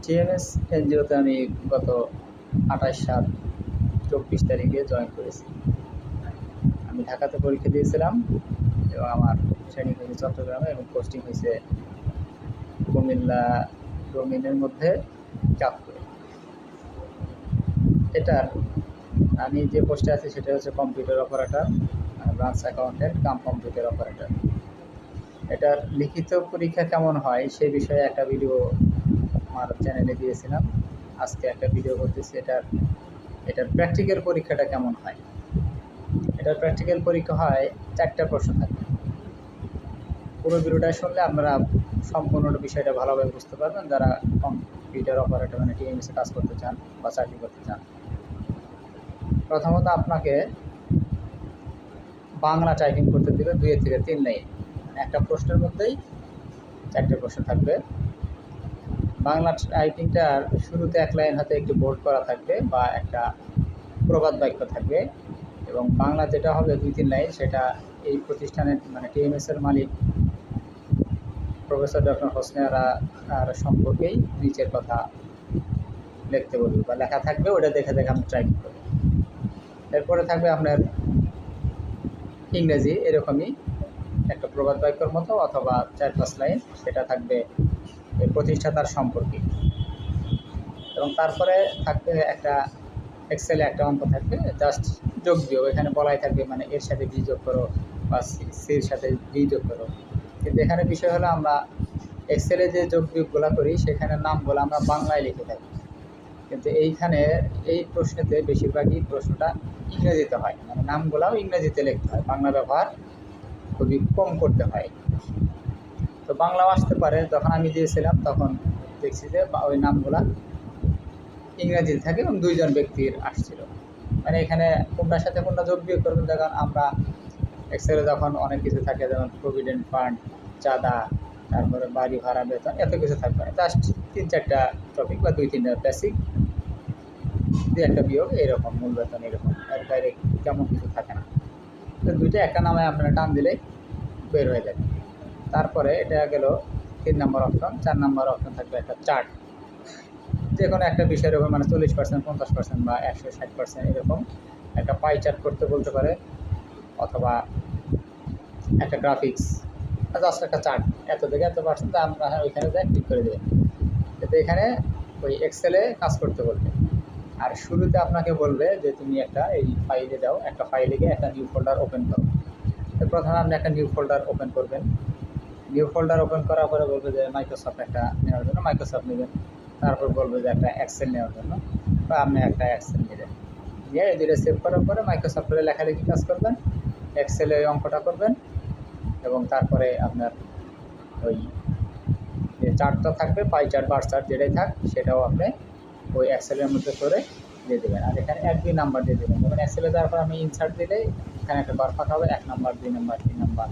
TMS এনজিওতে আমি গত 28/7/24 তারিখে জয়েন করেছি। আমি ঢাকাতে পরীক্ষা দিয়েছিলাম এবং আমার ট্রেনিং হয়েছে চট্টগ্রামে এবং পোস্টিং হয়েছে কুমিল্লা ডোমিনের মধ্যে চাঁদপুরে। এটার আমি যে পোস্টে আছি সেটা হচ্ছে computer operator, branch accountant cum computer operator. এটার লিখিত পরীক্ষা কেমন হয় সেই বিষয়ে একটা ভিডিও আমার চ্যানেলে দিয়েছিলাম। আজকে একটা ভিডিও করতেছি এটার প্র্যাকটিক্যাল পরীক্ষাটা কেমন হয়। এটার প্র্যাকটিক্যাল পরীক্ষা হয় 4টা প্রশ্ন থাকবে। পুরো ভিডিওটা শুনলে আপনারা সম্পূর্ণ বিষয়টা ভালোভাবে বুঝতে পারবেন, যারা কম্পিউটার অপারেটর মানে টিএমএসে কাজ করতে চান বা চাকরি করতে চান। প্রথমত আপনাকে বাংলা টাইপিং করতে দেবে 2 থেকে 3 লাইন। একটা প্রশ্নের মধ্যেই 4টে প্রশ্ন থাকবে। বাংলা টাইপিংটার শুরুতে 1 লাইন হাতে একটু বোল্ড করা থাকবে বা একটা প্রবাদ বাক্য থাকবে, এবং বাংলা যেটা হবে 2-3 লাইন সেটা এই প্রতিষ্ঠানের মানে টিএমএসের মালিক প্রফেসর ডক্টর হোসনে আর সম্পর্কেই নিচের কথা লিখতে বলবে বা লেখা থাকবে, ওটা দেখে দেখে আপনি টাইপ করবেন। এরপরে থাকবে আপনার ইংরেজি, এরকমই একটা প্রবাদ বাক্যর মতো অথবা 4-5 লাইন, সেটা থাকবে এই প্রতিষ্ঠাতার সম্পর্কে। এবং তারপরে থাকবে একটা এক্সেলে একটা অঙ্ক থাকবে, জাস্ট যোগ বিয়োগ। এখানে বলাই থাকবে মানে এর সাথে বি যোগ করো বা সির সাথে ডি যোগ করো। কিন্তু এখানে বিষয় হলো আমরা এক্সেলে যে যোগ বিয়োগগুলো করি সেখানে নামগুলো আমরা বাংলায় লিখে থাকি, কিন্তু এইখানে এই প্রশ্নেতে বেশিরভাগই প্রশ্নটা ইংরেজিতে হয়, মানে নামগুলাও ইংরেজিতে লিখতে হয়, বাংলা ব্যবহার খুবই কম করতে হয়। তো বাংলাও আসতে পারে, যখন আমি দিয়েছিলাম তখন দেখছি যে ওই নামগুলা ইংরেজিতে থাকে এবং 2 জন ব্যক্তির আসছিল। মানে এখানে কোনটার সাথে কোনটা যোগ বিয়োগ করবেন, দেখুন আমরা এক্সেলে যখন অনেক কিছু থাকে, যেমন প্রভিডেন্ট ফান্ড, চাঁদা, তারপরে বাড়ি ভাড়া, বেতন, এত কিছু থাকবে না, জাস্ট 3-4টা টপিক বা 2-3টা বেসিক, 2-1টা বিয়োগ, এরকম মূল বেতন, এরকম এর বাইরে তেমন কিছু থাকে না। তো 2টা একটা নামে আপনারা টান দিলেই বের হয়ে যাবে। তারপরে এটা গেল 3 নম্বর অপশন। 4 নম্বর অপশন থাকবে একটা চার্ট, যে কোনো একটা বিষয়ের উপর মানে 40%, 50% বা 160% এরকম একটা পাই চার্ট করতে বলতে পারে, অথবা একটা গ্রাফিক্স, জাস্ট একটা চার্ট, এত থেকে এত পার্সেন্ট আমরা ওইখানে যাই ক্লিক করে দেবেন। যাতে এখানে ওই এক্সেলে কাজ করতে বলবে। আর শুরুতে আপনাকে বলবে যে তুমি একটা এই ফাইলে যাও, একটা ফাইলে গিয়ে একটা নিউ ফোল্ডার ওপেন করো। তো প্রথমে আপনি একটা নিউ ফোল্ডার ওপেন করবেন। নিউ ফোল্ডার ওপেন করার পরে বলবে যে মাইক্রোসফট একটা নেওয়ার জন্য মাইক্রোসফট নেবেন। তারপর বলবে যে একটা এক্সেল নেওয়ার জন্য, বা আপনি একটা এক্সেল নেবেন। নিয়ে এই দুটো সেভ করার পরে মাইক্রোসফটের লেখালেখি কাজ করবেন, এক্সেলে ওই অঙ্কটা করবেন, এবং তারপরে আপনার ওই যে চার্টটা থাকবে, পাই চার্ট, বার চার্ট, যেটাই থাক সেটাও আপনি ওই এক্সেলের মধ্যে করে দিয়ে দেবেন। আর এখানে 1-2 নাম্বার দিয়ে দেবেন। যেমন এক্সেলে যাওয়ার পর আমি ইনসার্ট দিলেই এখানে একটা বার ফাঁকা হবে, 1 নাম্বার, 2 নাম্বার, 3 নাম্বার,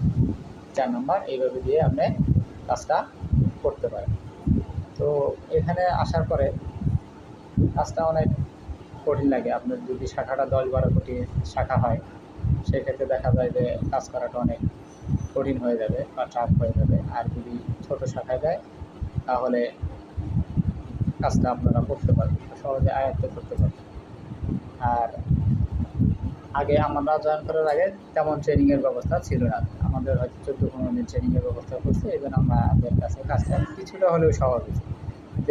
4 নাম্বার, এইভাবে দিয়ে আপনি কাজটা করতে পারেন। তো এখানে আসার পরে কাজটা অনেক কঠিন লাগে। আপনার যদি শাখাটা 10-12 কোটি শাখা হয়, সেক্ষেত্রে দেখা যায় যে কাজ করাটা অনেক কঠিন হয়ে যাবে বা টাফ হয়ে যাবে। আর যদি ছোটো শাখায় দেয় তাহলে কাজটা আপনারা করতে পারবেন, সহজে আয়ত্ত করতে পারবেন। আর আগে আমরা জয়েন করার আগে তেমন ট্রেনিংয়ের ব্যবস্থা ছিল না। আমাদের হয়তো 14-15 দিন ট্রেনিংয়ের ব্যবস্থা করছে, এই জন্য আমাদের কাছে কাজটা কিছুটা হলেও সহজ হয়েছে।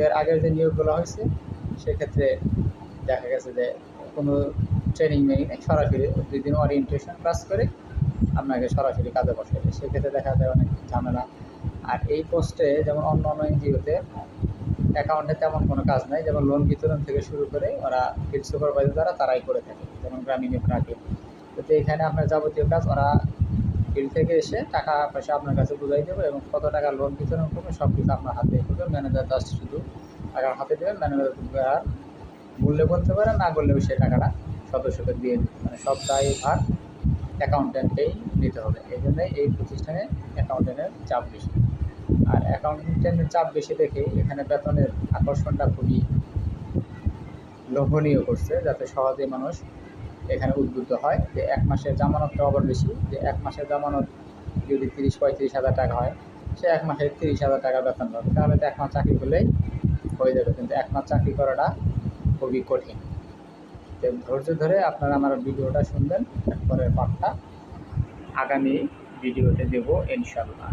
এর আগের যে নিয়োগগুলো হয়েছে সেক্ষেত্রে দেখা গেছে যে কোনো ট্রেনিং নেই, সরাসরি 2 দিন ওরিয়েন্টেশন ক্লাস করে আপনাকে সরাসরি কাজে বসাবে, সেক্ষেত্রে দেখা যায় অনেক ঝামেলা। আর এই পোস্টে যেমন অন্য এনজিওতে অ্যাকাউন্টে তেমন কোনো কাজ নাই, যেমন লোন বিতরণ থেকে শুরু করে ওরা ফিল্ড সুপারভাইজার দ্বারা তারাই করে থাকে, যেমন গ্রামীণে রাখে। তো এখানে আপনার যাবতীয় কাজ ওরা ফিল্ড থেকে এসে টাকা পয়সা আপনার কাছে বুঝাই দেবে, এবং কত টাকা লোন বিতরণ করবে সব কিছু আপনার হাতে করবে। ম্যানেজার জাস্ট শুধু টাকা হাতে দেবেন, ম্যানেজার আর বললে বলতে পারে, না বললেও সে টাকাটা সদস্যকে দিয়ে দিতে, মানে সব দায় ভার অ্যাকাউন্ট্যান্টকেই নিতে হবে। এই জন্যই এই প্রতিষ্ঠানে অ্যাকাউন্ট্যান্টের চাপ বেশি। আর অ্যাকাউন্ট্যান্টের চাপ বেশি দেখে এখানে বেতনের আকর্ষণটা খুবই লোভনীয় করছে, যাতে সহজে মানুষ এখানে উদ্বুদ্ধ হয়। যে 1 মাসের জামানতটা আবার বেশি, যে 1 মাসের জামানত যদি 30-35 হাজার টাকা হয়, সে 1 মাসে 30,000 টাকা বেতন পাবে, তাহলে তো 1 মাস চাকরি করলেই হয়ে যাবে, কিন্তু 1 মাস চাকরি করাটা খুবই কঠিন। তো ধৈর্য ধরে আপনারা আমার ভিডিওটা শুনবেন, এরপরের পার্টটা আগামী ভিডিওতে দেব ইনশাল্লাহ।